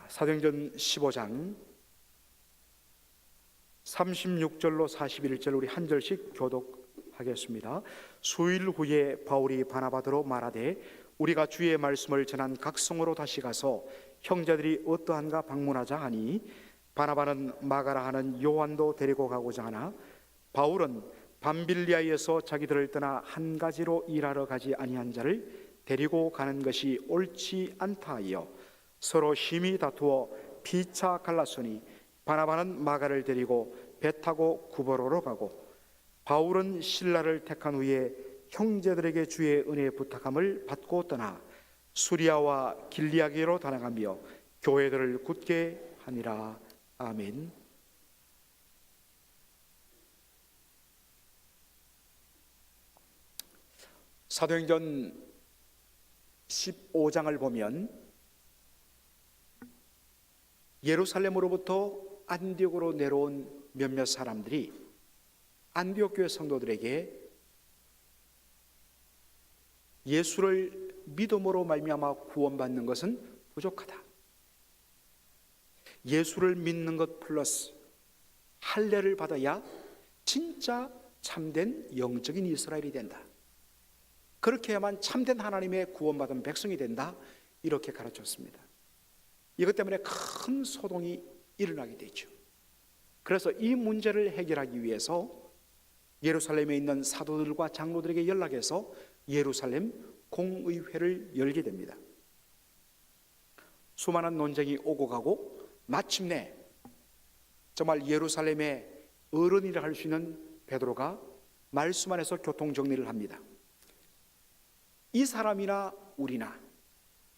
사도행전 15장 36절로 41절 우리 한 절씩 교독하겠습니다. 수일 후에 바울이 바나바더로 말하되 우리가 주의 말씀을 전한 각성으로 다시 가서 형제들이 어떠한가 방문하자 하니 바나바는 마가라 하는 요한도 데리고 가고자 하나 바울은 밤빌리아에서 자기들을 떠나 한 가지로 일하러 가지 아니한 자를 데리고 가는 것이 옳지 않다 하여 서로 심히 다투어 피차 갈랐으니 바나바는 마가를 데리고 배 타고 구버로로 가고 바울은 실라를 택한 후에 형제들에게 주의 은혜 부탁함을 받고 떠나 수리아와 길리아기로 달아가며 교회들을 굳게 하니라. 아멘. 사도행전 15장을 보면 예루살렘으로부터 안디옥으로 내려온 몇몇 사람들이 안디옥 교회 성도들에게 예수를 믿음으로 말미암아 구원받는 것은 부족하다. 예수를 믿는 것 플러스 할례를 받아야 진짜 참된 영적인 이스라엘이 된다. 그렇게 해야만 참된 하나님의 구원받은 백성이 된다. 이렇게 가르쳤습니다. 이것 때문에 큰 소동이 일어나게 되죠. 그래서 이 문제를 해결하기 위해서 예루살렘에 있는 사도들과 장로들에게 연락해서 예루살렘 공의회를 열게 됩니다. 수많은 논쟁이 오고 가고 마침내 정말 예루살렘의 어른이라 할 수 있는 베드로가 말씀 안에서 교통정리를 합니다. 이 사람이나 우리나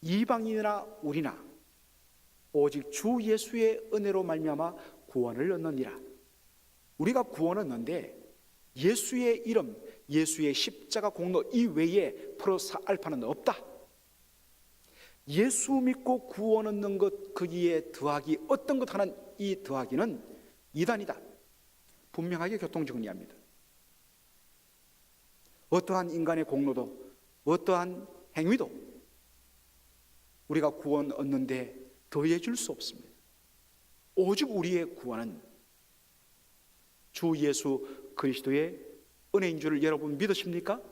이방인이나 우리나 오직 주 예수의 은혜로 말미암아 구원을 얻느니라. 우리가 구원 얻는데 예수의 이름, 예수의 십자가 공로 이외에 플러스 알파는 없다. 예수 믿고 구원 얻는 것 거기에 더하기 어떤 것 하는 이 더하기는 이단이다. 분명하게 교통정리합니다. 어떠한 인간의 공로도 어떠한 행위도 우리가 구원 얻는데 더해 줄 수 없습니다. 오직 우리의 구원은 주 예수 그리스도의 은혜인 줄 여러분 믿으십니까?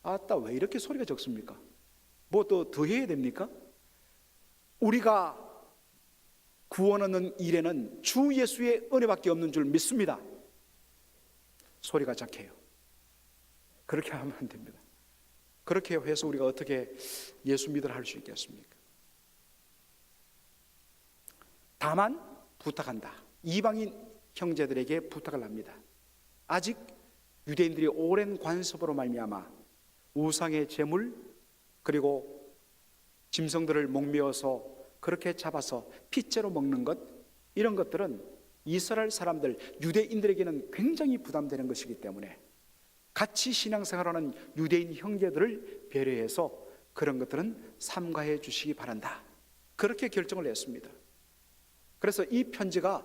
아따, 왜 이렇게 소리가 적습니까? 뭐 또 더해야 됩니까? 우리가 구원 얻는 일에는 주 예수의 은혜밖에 없는 줄 믿습니다. 소리가 작해요. 그렇게 하면 안 됩니다. 그렇게 해서 우리가 어떻게 예수 믿으라 할 수 있겠습니까? 다만 부탁한다. 이방인 형제들에게 부탁을 합니다. 아직 유대인들이 오랜 관습으로 말미암아 우상의 제물 그리고 짐승들을 목매어서 그렇게 잡아서 핏째로 먹는 것, 이런 것들은 이스라엘 사람들 유대인들에게는 굉장히 부담되는 것이기 때문에 같이 신앙생활하는 유대인 형제들을 배려해서 그런 것들은 삼가해 주시기 바란다. 그렇게 결정을 했습니다. 그래서 이 편지가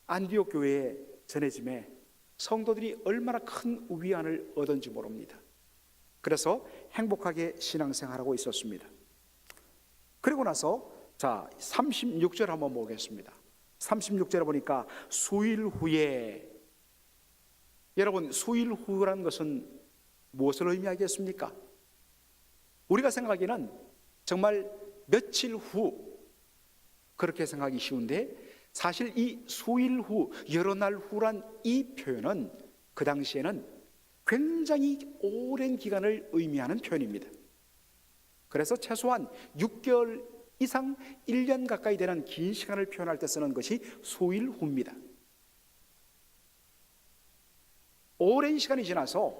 안디옥 교회에 전해짐에 성도들이 얼마나 큰 위안을 얻은지 모릅니다. 그래서 행복하게 신앙생활하고 있었습니다. 그리고 나서 36절 한번 보겠습니다. 36절에 보니까 수일 후에, 여러분 수일 후라는 것은 무엇을 의미하겠습니까? 우리가 생각하기에는 정말 며칠 후 그렇게 생각하기 쉬운데 사실 이 수일 후, 여러 날 후란 이 표현은 그 당시에는 굉장히 오랜 기간을 의미하는 표현입니다. 그래서 최소한 6개월 이상 1년 가까이 되는 긴 시간을 표현할 때 쓰는 것이 수일 후입니다. 오랜 시간이 지나서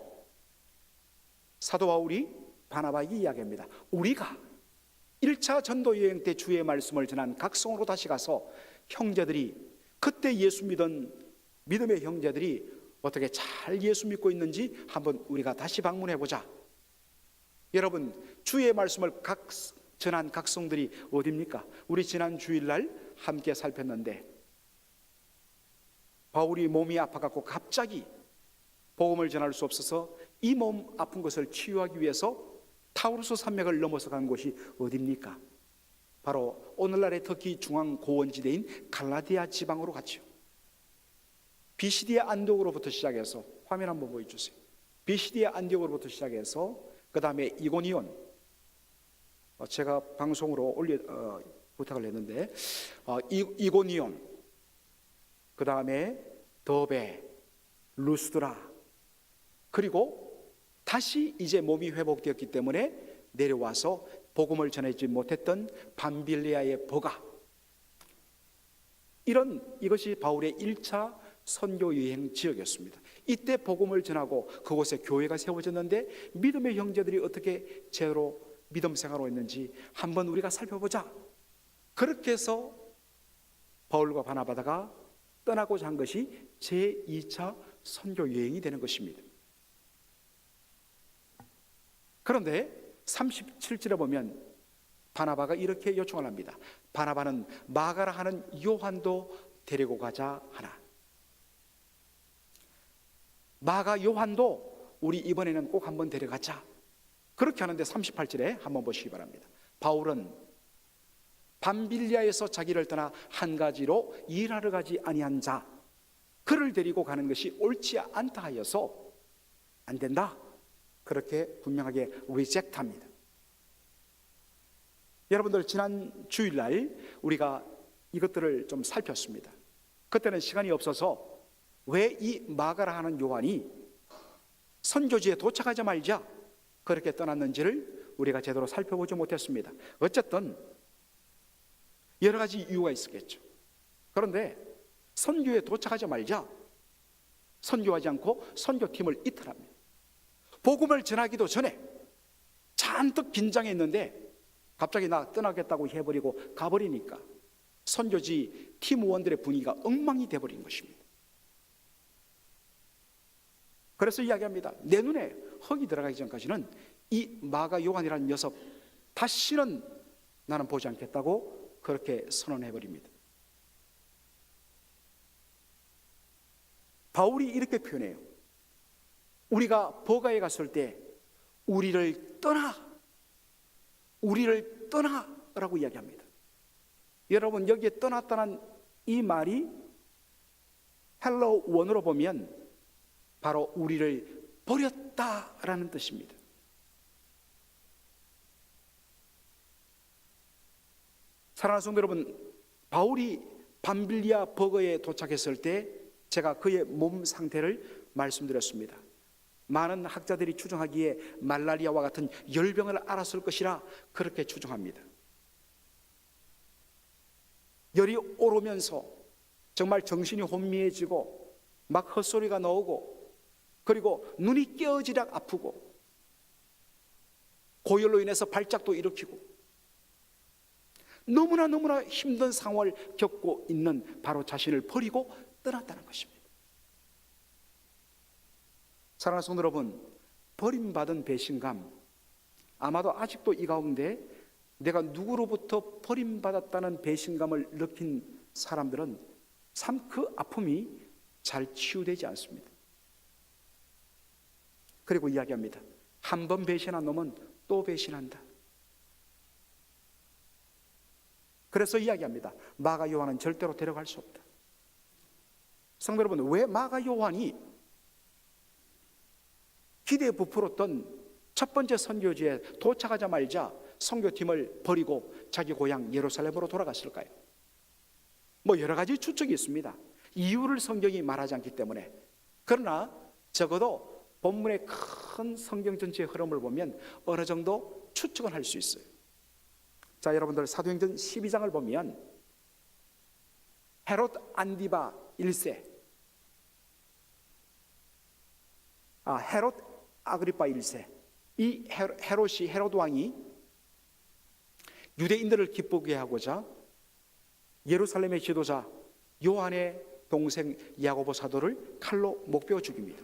사도 바울이 바나바에게 이야기합니다. 우리가 1차 전도 여행 때 주의 말씀을 전한 각성으로 다시 가서 형제들이 그때 예수 믿은 믿음의 형제들이 어떻게 잘 예수 믿고 있는지 한번 우리가 다시 방문해 보자. 여러분, 주의 말씀을 전한 각성들이 어디입니까? 우리 지난 주일날 함께 살폈는데 바울이 몸이 아파갖고 갑자기 복음을 전할 수 없어서 이 몸 아픈 것을 치유하기 위해서 타우루스 산맥을 넘어서 간 곳이 어디입니까? 바로 오늘날의 터키 중앙 고원지대인 갈라디아 지방으로 갔죠. 비시디아 안디옥으로부터 시작해서 화면 한번 보여주세요. 비시디아 안디옥으로부터 시작해서 그 다음에 이고니온, 제가 방송으로 부탁을 했는데 이고니온, 그 다음에 더베, 루스드라, 그리고 다시 이제 몸이 회복되었기 때문에 내려와서 복음을 전하지 못했던 밤빌리아의 버가, 이것이 바울의 1차 선교 여행 지역이었습니다. 이때 복음을 전하고 그곳에 교회가 세워졌는데 믿음의 형제들이 어떻게 제대로 믿음 생활을 했는지 한번 우리가 살펴보자. 그렇게 해서 바울과 바나바가 떠나고자 한 것이 제2차 선교 여행이 되는 것입니다. 그런데 37절에 보면 바나바가 이렇게 요청을 합니다. 바나바는 마가라 하는 요한도 데리고 가자 하나. 마가 요한도 우리 이번에는 꼭 한번 데려가자. 그렇게 하는데 38절에 한번 보시기 바랍니다. 바울은 밤빌리아에서 자기를 떠나 한 가지로 일하러 가지 아니한 자, 그를 데리고 가는 것이 옳지 않다 하여서 안 된다, 그렇게 분명하게 리젝트합니다. 여러분들, 지난 주일날 우리가 이것들을 좀 살폈습니다. 그때는 시간이 없어서 왜 이 마가라 하는 요한이 선교지에 도착하자마자 그렇게 떠났는지를 우리가 제대로 살펴보지 못했습니다. 어쨌든 여러 가지 이유가 있었겠죠. 그런데 선교에 도착하자마자 선교하지 않고 선교팀을 이탈합니다. 복음을 전하기도 전에 잔뜩 긴장했는데 갑자기 나 떠나겠다고 해버리고 가버리니까 선교지 팀원들의 분위기가 엉망이 돼버린 것입니다. 그래서 이야기합니다. 내 눈에 흙이 들어가기 전까지는 이 마가 요한이라는 녀석 다시는 나는 보지 않겠다고 그렇게 선언해버립니다. 바울이 이렇게 표현해요. 우리가 버가에 갔을 때 우리를 떠나라고 이야기합니다. 여러분, 여기에 떠났다는 이 말이 헬러 원어로 보면 바로 우리를 버렸다라는 뜻입니다. 사랑하는 성도 여러분, 바울이 밤빌리아 버거에 도착했을 때 제가 그의 몸 상태를 말씀드렸습니다. 많은 학자들이 추정하기에 말라리아와 같은 열병을 앓았을 것이라 그렇게 추정합니다. 열이 오르면서 정말 정신이 혼미해지고 막 헛소리가 나오고, 그리고 눈이 깨어지락 아프고, 고열로 인해서 발작도 일으키고, 너무나 힘든 상황을 겪고 있는 바로 자신을 버리고 떠났다는 것입니다. 사랑하는 성도 여러분, 버림받은 배신감, 아마도 아직도 이 가운데 내가 누구로부터 버림받았다는 배신감을 느낀 사람들은 참 그 아픔이 잘 치유되지 않습니다. 그리고 이야기합니다. 한 번 배신한 놈은 또 배신한다. 그래서 이야기합니다. 마가 요한은 절대로 데려갈 수 없다. 성도 여러분, 왜 마가 요한이 기대에 부풀었던 첫 번째 선교지에 도착하자마자 선교팀을 버리고 자기 고향 예루살렘으로 돌아갔을까요? 여러 가지 추측이 있습니다. 이유를 성경이 말하지 않기 때문에. 그러나 적어도 본문의 큰 성경 전체의 흐름을 보면 어느 정도 추측은 할 수 있어요. 자, 여러분들, 사도행전 12장을 보면 헤롯 안디바 1세, 헤롯 아그리파 1세, 이 헤롯 왕이 유대인들을 기쁘게 하고자 예루살렘의 지도자 요한의 동생 야고보 사도를 칼로 목베어 죽입니다.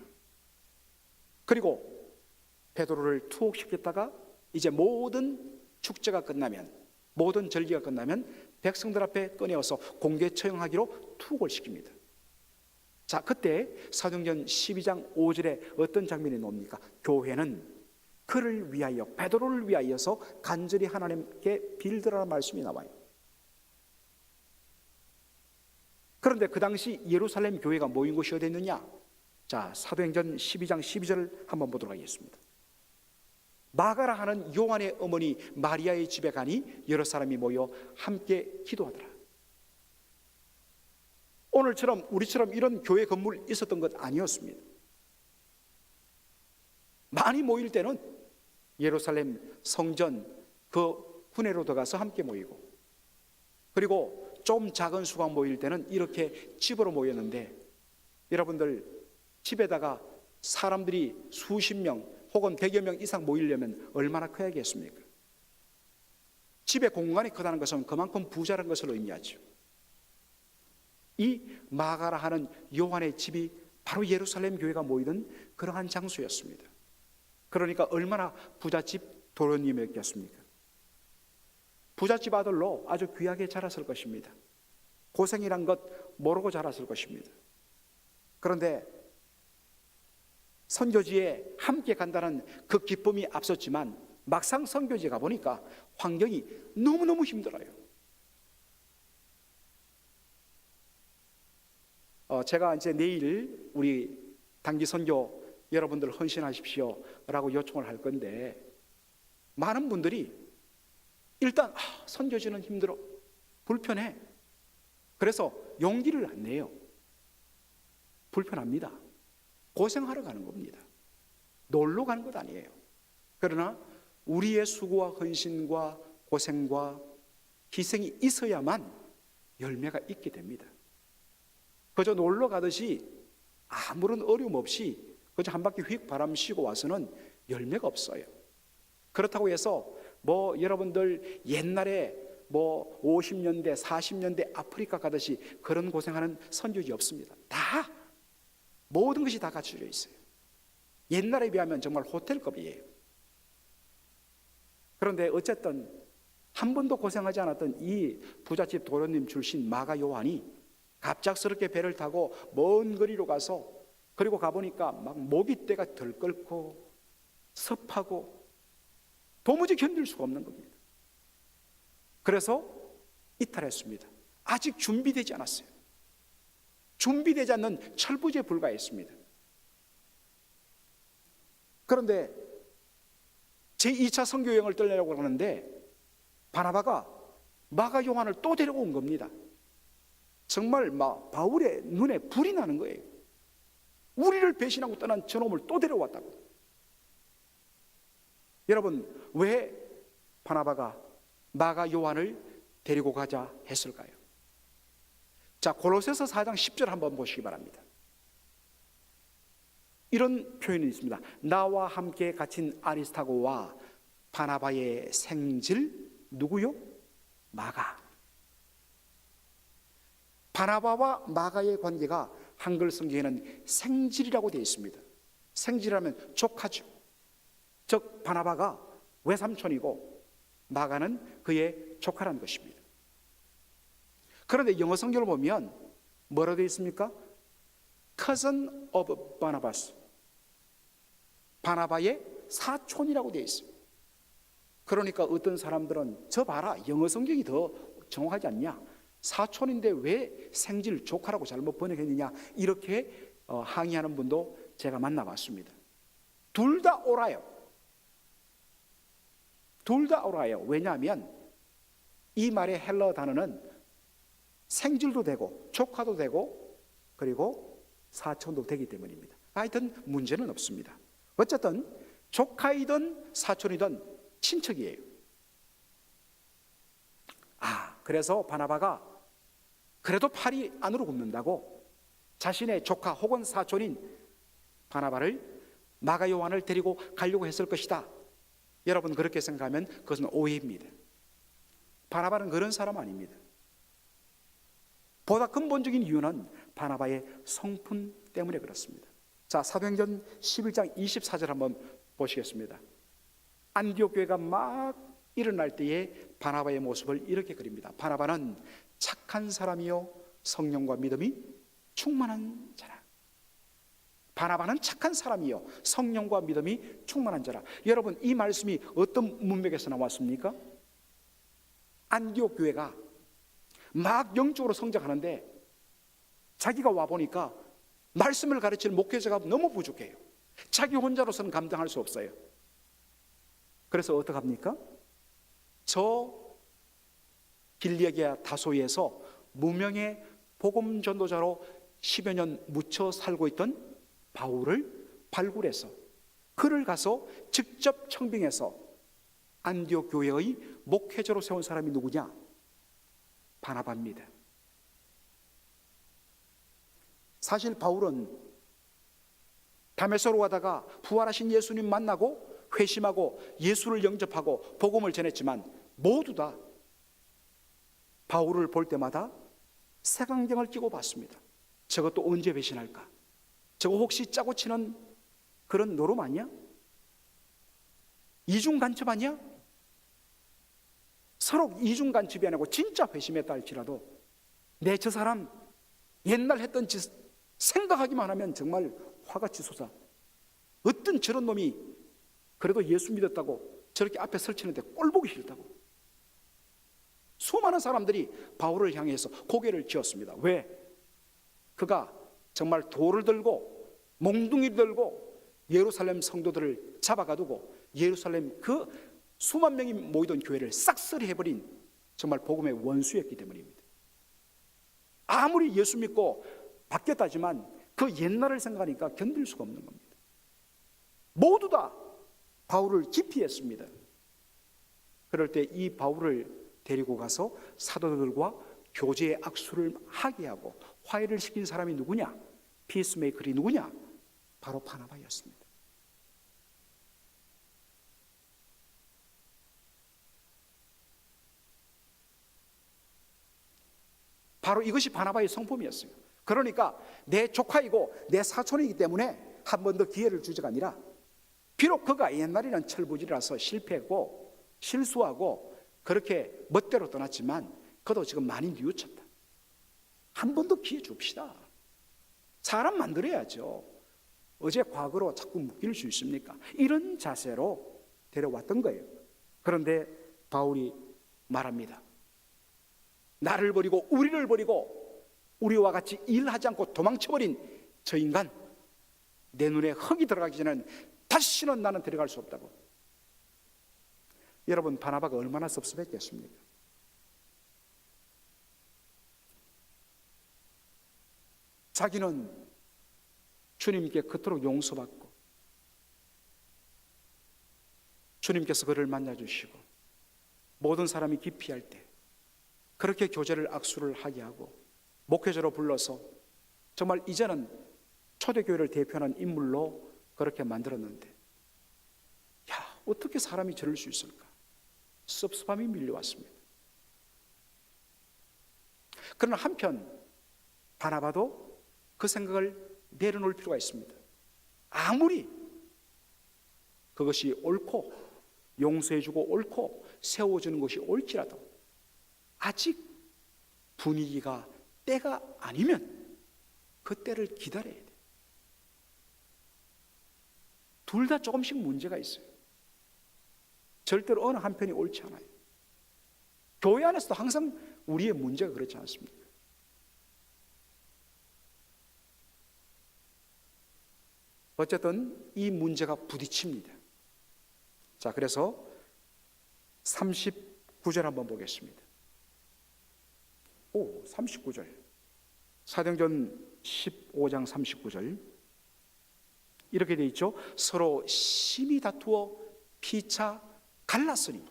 그리고 베드로를 투옥시켰다가 이제 모든 축제가 끝나면, 모든 절기가 끝나면 백성들 앞에 꺼내어서 공개 처형하기로 투옥을 시킵니다. 자, 그때 사도행전 12장 5절에 어떤 장면이 나옵니까? 교회는 그 그를 위하여, 베드로를 위하여서 간절히 하나님께 빌드라는 말씀이 나와요. 그런데 그 당시 예루살렘 교회가 모인 곳이 어디 있느냐? 자, 사도행전 12장 12절을 한번 보도록 하겠습니다. 마가라 하는 요한의 어머니 마리아의 집에 가니 여러 사람이 모여 함께 기도하더라. 오늘처럼 우리처럼 이런 교회 건물 있었던 것 아니었습니다. 많이 모일 때는 예루살렘 성전 그 군회로 들어가서 함께 모이고, 그리고 좀 작은 수가 모일 때는 이렇게 집으로 모였는데, 여러분들 집에다가 사람들이 수십 명 혹은 100여 명 이상 모이려면 얼마나 커야겠습니까? 집의 공간이 크다는 것은 그만큼 부자라는 것을 의미하죠. 이 마가라 하는 요한의 집이 바로 예루살렘 교회가 모이던 그러한 장소였습니다. 그러니까 얼마나 부잣집 도련님이었겠습니까? 부잣집 아들로 아주 귀하게 자랐을 것입니다. 고생이란 것 모르고 자랐을 것입니다. 그런데 선교지에 함께 간다는 그 기쁨이 앞섰지만 막상 선교지에 가보니까 환경이 너무너무 힘들어요. 제가 이제 내일 우리 단기 선교 여러분들 헌신하십시오 라고 요청을 할 건데, 많은 분들이 일단 선교지는 힘들어, 불편해, 그래서 용기를 안 내요. 불편합니다. 고생하러 가는 겁니다. 놀러 가는 것 아니에요. 그러나 우리의 수고와 헌신과 고생과 희생이 있어야만 열매가 있게 됩니다. 그저 놀러 가듯이 아무런 어려움 없이 그저 한 바퀴 휙 바람 쐬고 와서는 열매가 없어요. 그렇다고 해서 여러분들 옛날에 50년대 40년대 아프리카 가듯이 그런 고생하는 선교지 없습니다. 다 모든 것이 다 갖춰져 있어요. 옛날에 비하면 정말 호텔급이에요. 그런데 어쨌든 한 번도 고생하지 않았던 이 부잣집 도련님 출신 마가 요한이 갑작스럽게 배를 타고 먼 거리로 가서, 그리고 가보니까 막 모기떼가 들끓고 습하고 도무지 견딜 수가 없는 겁니다. 그래서 이탈했습니다. 아직 준비되지 않았어요. 준비되지 않는 철부지에 불과했습니다. 그런데 제2차 선교 여행을 떠나려고 하는데 바나바가 마가 요한을 또 데려온 겁니다. 정말 바울의 눈에 불이 나는 거예요. 우리를 배신하고 떠난 저놈을 또 데려왔다고. 여러분, 왜 바나바가 마가 요한을 데리고 가자 했을까요? 자, 골로새서 4장 10절 한번 보시기 바랍니다. 이런 표현이 있습니다. 나와 함께 갇힌 아리스타고와 바나바의 생질, 누구요? 마가. 바나바와 마가의 관계가 한글 성경에는 생질이라고 되어 있습니다. 생질하면 조카죠. 즉 바나바가 외삼촌이고 마가는 그의 조카라는 것입니다. 그런데 영어 성경을 보면 뭐라고 되어 있습니까? Cousin of Barnabas, 바나바의 사촌이라고 되어 있어요. 그러니까 어떤 사람들은 저 봐라, 영어 성경이 더 정확하지 않냐, 사촌인데 왜 생질 조카라고 잘못 번역했느냐, 이렇게 항의하는 분도 제가 만나봤습니다. 둘 다 옳아요. 둘 다 옳아요. 왜냐하면 이 말의 헬러 단어는 생질도 되고 조카도 되고 그리고 사촌도 되기 때문입니다. 하여튼 문제는 없습니다. 어쨌든 조카이든 사촌이든 친척이에요. 그래서 바나바가 그래도 팔이 안으로 굽는다고 자신의 조카 혹은 사촌인 바나바를 마가 요한을 데리고 가려고 했을 것이다. 여러분, 그렇게 생각하면 그것은 오해입니다. 바나바는 그런 사람 아닙니다. 보다 근본적인 이유는 바나바의 성품 때문에 그렇습니다. 자, 사도행전 11장 24절 한번 보시겠습니다. 안디옥 교회가 막 일어날 때에 바나바의 모습을 이렇게 그립니다. 바나바는 착한 사람이요 성령과 믿음이 충만한 자라. 바나바는 착한 사람이요 성령과 믿음이 충만한 자라. 여러분, 이 말씀이 어떤 문맥에서 나왔습니까? 안디옥 교회가 막 영적으로 성장하는데 자기가 와보니까 말씀을 가르치는 목회자가 너무 부족해요. 자기 혼자로서는 감당할 수 없어요. 그래서 어떡합니까? 저 길리기아 다소이에서 무명의 복음 전도자로 10여 년 묻혀 살고 있던 바울을 발굴해서 그를 가서 직접 청빙해서 안디옥 교회의 목회자로 세운 사람이 누구냐? 바나바입니다. 사실 바울은 다메섹으로 가다가 부활하신 예수님 만나고 회심하고 예수를 영접하고 복음을 전했지만 모두 다 바울을 볼 때마다 색안경을 끼고 봤습니다. 저것도 언제 배신할까? 저거 혹시 짜고 치는 그런 노름 아니야? 이중 간첩 아니야? 서로 이중 간첩이 아니고 진짜 회심했다 할지라도 내 저 사람 옛날 했던 짓 생각하기만 하면 정말 화가 치솟아. 어떤 저런 놈이 그래도 예수 믿었다고 저렇게 앞에 설치는데 꼴보기 싫다고. 수많은 사람들이 바울을 향해서 고개를 쥐었습니다. 왜? 그가 정말 돌을 들고 몽둥이를 들고 예루살렘 성도들을 잡아가두고 예루살렘 그 수만 명이 모이던 교회를 싹쓸이 해버린 정말 복음의 원수였기 때문입니다. 아무리 예수 믿고 바뀌었다지만 그 옛날을 생각하니까 견딜 수가 없는 겁니다. 모두 다 바울을 기피했습니다. 그럴 때 이 바울을 데리고 가서 사도들과 교제의 악수를 하게 하고 화해를 시킨 사람이 누구냐? 피스메이커이 누구냐? 바로 바나바였습니다. 바로 이것이 바나바의 성품이었어요. 그러니까 내 조카이고 내 사촌이기 때문에 한 번 더 기회를 주자가 아니라, 비록 그가 옛날에는 철부지라서 실패했고 실수하고 그렇게 멋대로 떠났지만 그도 지금 많이 뉘우쳤다. 한 번 더 기회 줍시다. 사람 만들어야죠. 어제 과거로 자꾸 묶일 수 있습니까? 이런 자세로 데려왔던 거예요. 그런데 바울이 말합니다. 나를 버리고 우리를 버리고 우리와 같이 일하지 않고 도망쳐버린 저 인간, 내 눈에 흙이 들어가기 전에는 다시는 나는 데려갈 수 없다고. 여러분, 바나바가 얼마나 섭섭했겠습니까? 자기는 주님께 그토록 용서받고 주님께서 그를 만나주시고 모든 사람이 기피할 때 그렇게 교제를 악수를 하게 하고 목회자로 불러서 정말 이제는 초대교회를 대표하는 인물로 그렇게 만들었는데, 야, 어떻게 사람이 저럴 수 있을까? 섭섭함이 밀려왔습니다. 그러나 한편 바나바도 그 생각을 내려놓을 필요가 있습니다. 아무리 그것이 옳고 용서해주고 옳고 세워주는 것이 옳지라도 아직 분위기가 때가 아니면 그 때를 기다려야 돼. 둘 다 조금씩 문제가 있어요. 절대로 어느 한편이 옳지 않아요. 교회 안에서도 항상 우리의 문제가 그렇지 않습니까? 어쨌든 이 문제가 부딪힙니다. 자, 그래서 39절 한번 보겠습니다. 39절. 사도행전 15장 39절. 이렇게 되어 있죠. 서로 심히 다투어 피차 갈랐으니.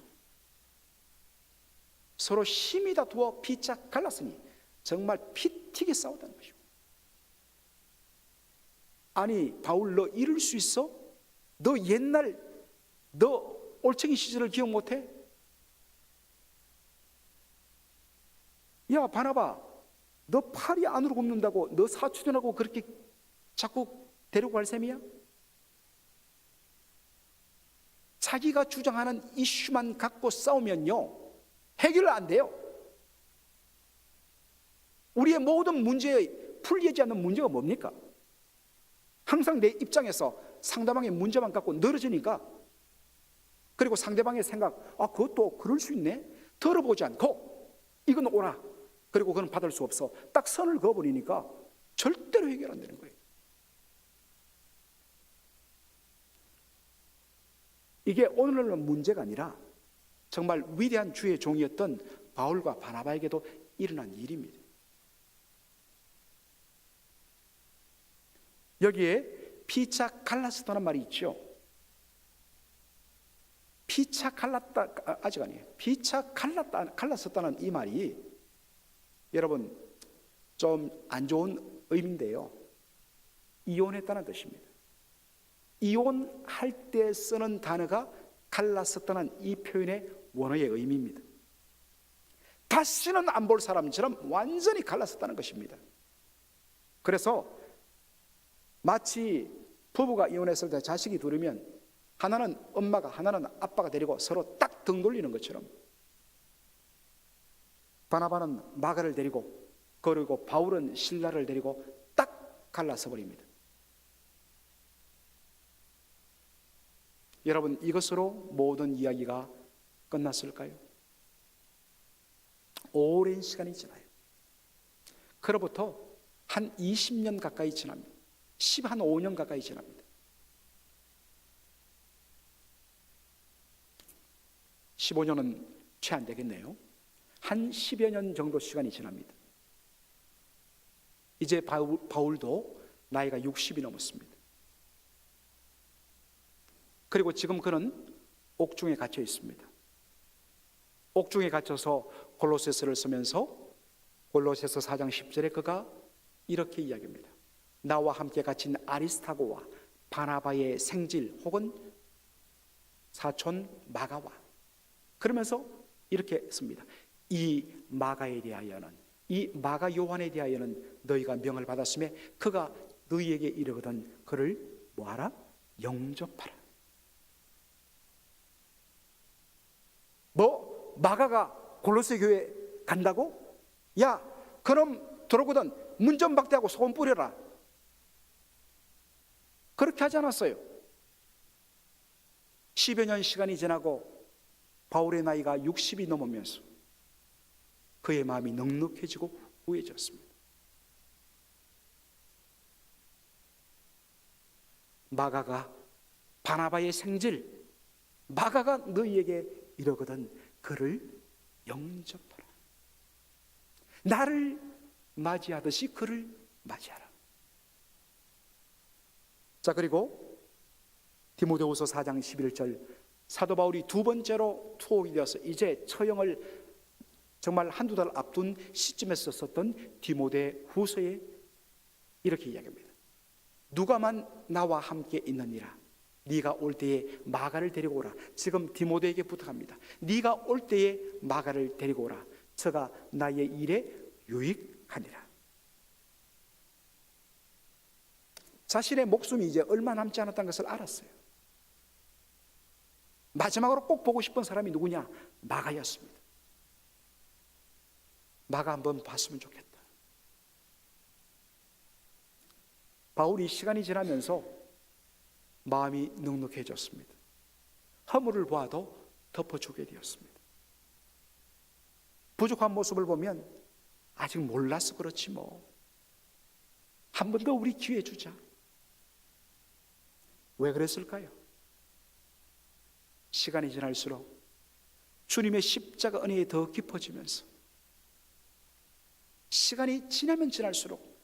서로 심히 다투어 피차 갈랐으니. 정말 피 튀게 싸웠다는 것이고. 아니, 바울, 너 이럴 수 있어? 너 옛날 너 올챙이 시절을 기억 못해? 야, 바나바, 너 팔이 안으로 굽는다고 너 사촌하고 그렇게 자꾸 데리고 갈 셈이야? 자기가 주장하는 이슈만 갖고 싸우면요, 해결 안 돼요. 우리의 모든 문제에 풀리지 않는 문제가 뭡니까? 항상 내 입장에서 상대방의 문제만 갖고 늘어지니까, 그리고 상대방의 생각, 그것도 그럴 수 있네, 들어보지 않고 이건 오라, 그리고 그건 받을 수 없어, 딱 선을 그어버리니까 절대로 해결 안 되는 거예요. 이게 오늘날은 문제가 아니라 정말 위대한 주의 종이었던 바울과 바나바에게도 일어난 일입니다. 여기에 피차 갈라스다는 말이 있죠. 피차 갈랐다, 아직 아니에요. 피차 갈랐었다는 이 말이 여러분 좀 안 좋은 의미인데요, 이혼했다는 뜻입니다. 이혼할 때 쓰는 단어가 갈랐었다는 이 표현의 원어의 의미입니다. 다시는 안 볼 사람처럼 완전히 갈랐었다는 것입니다. 그래서 마치 부부가 이혼했을 때 자식이 둘이면 하나는 엄마가 하나는 아빠가 데리고 서로 딱 등 돌리는 것처럼 바나바는 마가를 데리고, 그리고 바울은 실라를 데리고 딱 갈라서 버립니다. 여러분, 이것으로 모든 이야기가 끝났을까요? 오랜 시간이 지나요. 그로부터 한 20년 가까이 지납니다. 한 5년 가까이 지납니다. 15년은 채 안 되겠네요. 한 10여 년 정도 시간이 지납니다. 이제 바울도 나이가 60이 넘었습니다. 그리고 지금 그는 옥중에 갇혀 있습니다. 옥중에 갇혀서 골로새서를 쓰면서 골로새서 4장 10절에 그가 이렇게 이야기합니다. 나와 함께 갇힌 아리스타고와 바나바의 생질 혹은 사촌 마가와, 그러면서 이렇게 씁니다. 이 마가에 대하여는, 이 마가 요한에 대하여는 너희가 명을 받았으며 그가 너희에게 이르거든 그를 뭐하라? 영접하라. 마가가 골로새 교회 간다고? 야, 그럼 들어오거든 문 좀 박대하고 소금 뿌려라. 그렇게 하지 않았어요. 10여 년 시간이 지나고 바울의 나이가 60이 넘으면서 그의 마음이 넉넉해지고 우해졌습니다. 마가가 바나바의 생질, 마가가 너희에게 이러거든 그를 영접하라. 나를 맞이하듯이 그를 맞이하라. 자, 그리고 디모데후서 4장 11절, 사도 바울이 두 번째로 투옥이 되어서 이제 처형을 정말 한두 달 앞둔 시점에서 썼던 디모데후서에 이렇게 이야기합니다. 누가만 나와 함께 있느니라. 네가 올 때에 마가를 데리고 오라. 지금 디모데에게 부탁합니다. 네가 올 때에 마가를 데리고 오라. 저가 나의 일에 유익하니라. 자신의 목숨이 이제 얼마 남지 않았다는 것을 알았어요. 마지막으로 꼭 보고 싶은 사람이 누구냐? 마가였습니다. 마가 한번 봤으면 좋겠다. 바울이 시간이 지나면서 마음이 넉넉해졌습니다. 허물을 보아도 덮어주게 되었습니다. 부족한 모습을 보면 아직 몰라서 그렇지 뭐, 한 번 더 우리 기회 주자. 왜 그랬을까요? 시간이 지날수록 주님의 십자가 은혜에 더 깊어지면서, 시간이 지나면 지날수록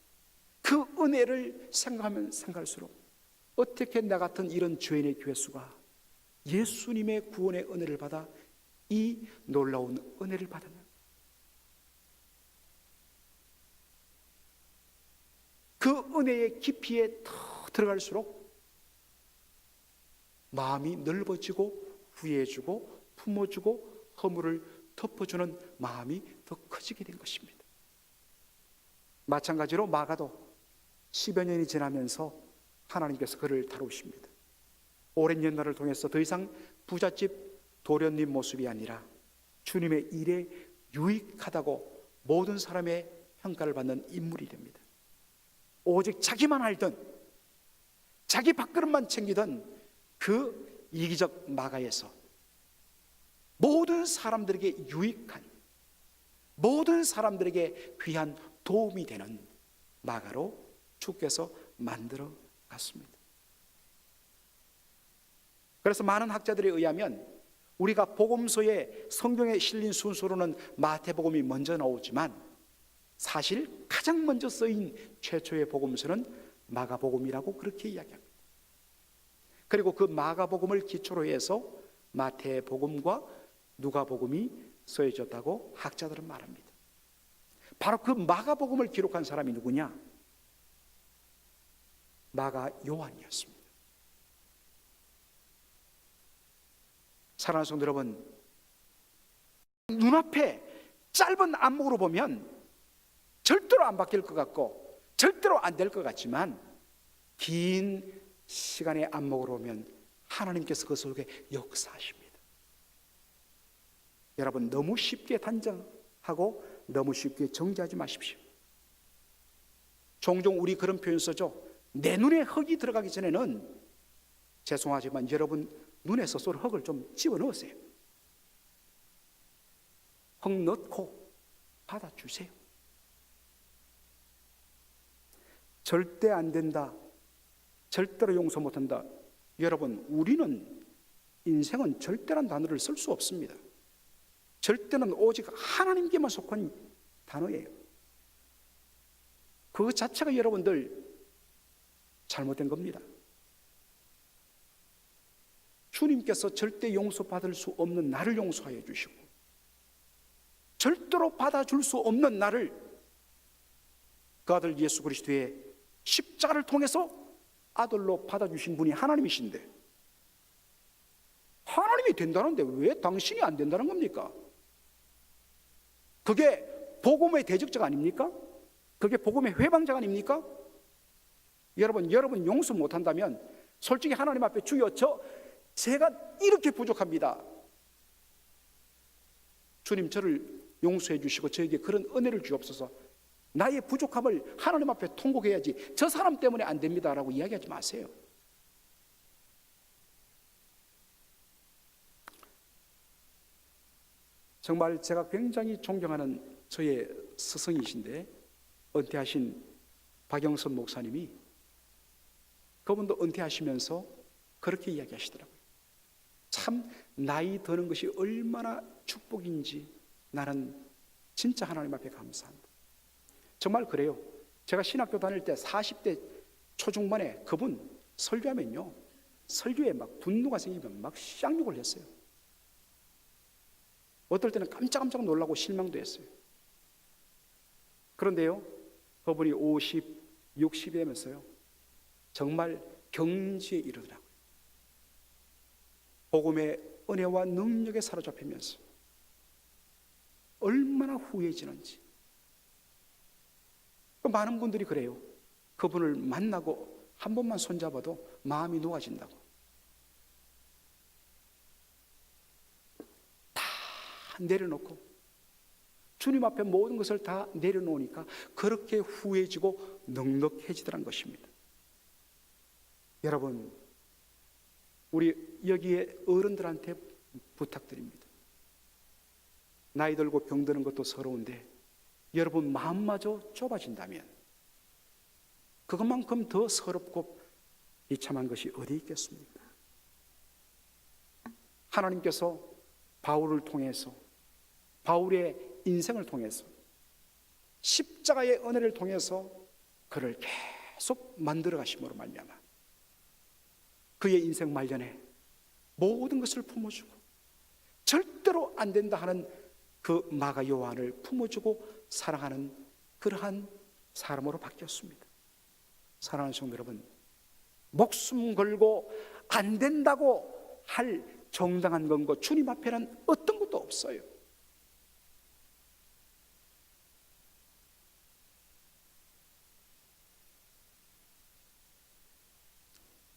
그 은혜를 생각하면 생각할수록 어떻게 나 같은 이런 죄인의 괴수가 예수님의 구원의 은혜를 받아 이 놀라운 은혜를 받았나? 그 은혜의 깊이에 더 들어갈수록 마음이 넓어지고 후회해주고 품어주고 허물을 덮어주는 마음이 더 커지게 된 것입니다. 마찬가지로 마가도 10여 년이 지나면서 하나님께서 그를 다루십니다. 오랜 연날을 통해서 더 이상 부잣집 도련님 모습이 아니라 주님의 일에 유익하다고 모든 사람의 평가를 받는 인물이 됩니다. 오직 자기만 알던 자기 밥그릇만 챙기던 그 이기적 마가에서 모든 사람들에게 유익한, 모든 사람들에게 귀한 도움이 되는 마가로 주께서 만들어 갔습니다. 그래서 많은 학자들에 의하면 우리가 복음서에 성경에 실린 순서로는 마태복음이 먼저 나오지만 사실 가장 먼저 쓰인 최초의 복음서는 마가복음이라고 그렇게 이야기합니다. 그리고 그 마가복음을 기초로 해서 마태복음과 누가복음이 쓰여졌다고 학자들은 말합니다. 바로 그 마가복음을 기록한 사람이 누구냐? 마가 요한이었습니다. 사랑하는 성도 여러분, 눈앞에 짧은 안목으로 보면 절대로 안 바뀔 것 같고 절대로 안 될 것 같지만 긴 시간의 안목으로 보면 하나님께서 그 속에 역사하십니다. 여러분, 너무 쉽게 단정하고 너무 쉽게 정지하지 마십시오. 종종 우리 그런 표현 쓰죠. 내 눈에 흙이 들어가기 전에는 죄송하지만 여러분 눈에 스스로 흙을 좀 집어넣으세요. 흙 넣고 받아주세요. 절대 안 된다, 절대로 용서 못한다. 여러분, 우리는 인생은 절대란 단어를 쓸 수 없습니다. 절대는 오직 하나님께만 속한 단어예요. 그 자체가 여러분들 잘못된 겁니다. 주님께서 절대 용서받을 수 없는 나를 용서하여 주시고 절대로 받아줄 수 없는 나를 그 아들 예수 그리스도의 십자가를 통해서 아들로 받아주신 분이 하나님이신데 하나님이 된다는데 왜 당신이 안 된다는 겁니까? 그게 복음의 대적자가 아닙니까? 그게 복음의 회방자가 아닙니까? 여러분 용서 못한다면 솔직히 하나님 앞에 주여 제가 이렇게 부족합니다. 주님 저를 용서해 주시고 저에게 그런 은혜를 주옵소서. 나의 부족함을 하나님 앞에 통곡해야지 저 사람 때문에 안 됩니다 라고 이야기하지 마세요. 정말 제가 굉장히 존경하는 저의 스승이신데 은퇴하신 박영선 목사님이 그분도 은퇴하시면서 그렇게 이야기하시더라고요. 참 나이 드는 것이 얼마나 축복인지 나는 진짜 하나님 앞에 감사한다. 정말 그래요. 제가 신학교 다닐 때 40대 초중반에 그분 설교하면요 설교에 막 분노가 생기면 막 쌍욕을 했어요. 어떨 때는 깜짝깜짝 놀라고 실망도 했어요. 그런데요 그분이 50, 60이 되면서요 정말 경지에 이르더라고요. 복음의 은혜와 능력에 사로잡히면서 얼마나 후회지는지. 많은 분들이 그래요. 그분을 만나고 한 번만 손잡아도 마음이 녹아진다고. 다 내려놓고 주님 앞에 모든 것을 다 내려놓으니까 그렇게 후회지고 넉넉해지더란 것입니다. 여러분, 우리 여기에 어른들한테 부탁드립니다. 나이 들고 병드는 것도 서러운데 여러분 마음마저 좁아진다면 그것만큼 더 서럽고 비참한 것이 어디 있겠습니까? 하나님께서 바울을 통해서 바울의 인생을 통해서 십자가의 은혜를 통해서 그를 계속 만들어 가심으로 말미암아 그의 인생 말년에 모든 것을 품어주고 절대로 안 된다 하는 그 마가 요한을 품어주고 사랑하는 그러한 사람으로 바뀌었습니다. 사랑하는 성도 여러분, 목숨 걸고 안 된다고 할 정당한 건고 주님 앞에는 어떤 것도 없어요.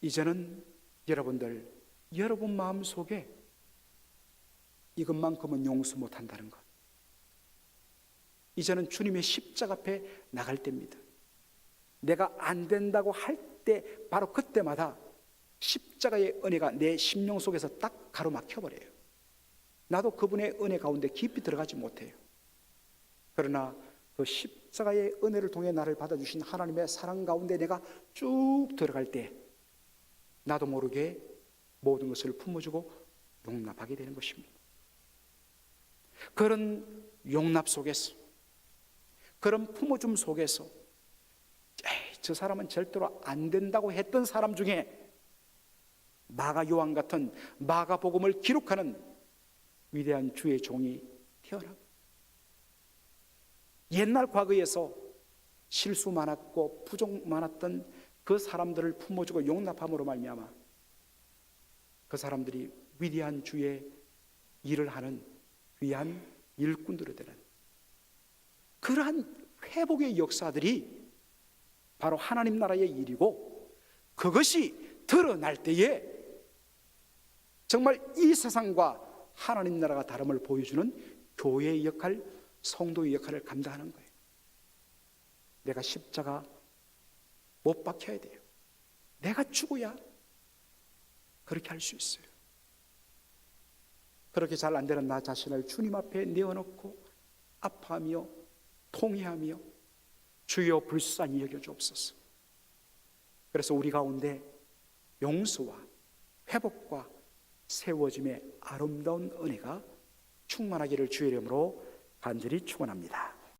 이제는 여러분들, 여러분 마음속에 이것만큼은 용서 못한다는 것, 이제는 주님의 십자가 앞에 나갈 때입니다. 내가 안 된다고 그때 바로 그때마다 십자가의 은혜가 내 심령 속에서 딱 가로막혀 버려요. 나도 그분의 은혜 가운데 깊이 들어가지 못해요. 그러나 그 십자가의 은혜를 통해 나를 받아주신 하나님의 사랑 가운데 내가 쭉 들어갈 때 나도 모르게 모든 것을 품어주고 용납하게 되는 것입니다. 그런 용납 속에서, 그런 품어줌 속에서 저 사람은 절대로 안 된다고 했던 사람 중에 마가 요한 같은 마가복음을 기록하는 위대한 주의 종이 태어나고, 옛날 과거에서 실수 많았고 부족 많았던 그 사람들을 품어주고 용납함으로 말미암아 그 사람들이 위대한 주의 일을 하는 귀한 일꾼들이 되는 그러한 회복의 역사들이 바로 하나님 나라의 일이고, 그것이 드러날 때에 정말 이 세상과 하나님 나라가 다름을 보여주는 교회의 역할, 성도의 역할을 감당하는 거예요. 내가 십자가 못 박혀야 돼요. 내가 죽어야 그렇게 할 수 있어요. 그렇게 잘 안 되는 나 자신을 주님 앞에 내어놓고 아파하며 통회하며 주여 불쌍히 여겨 주옵소서. 그래서 우리 가운데 용서와 회복과 세워짐의 아름다운 은혜가 충만하기를 주의 이름으로 간절히 축원합니다.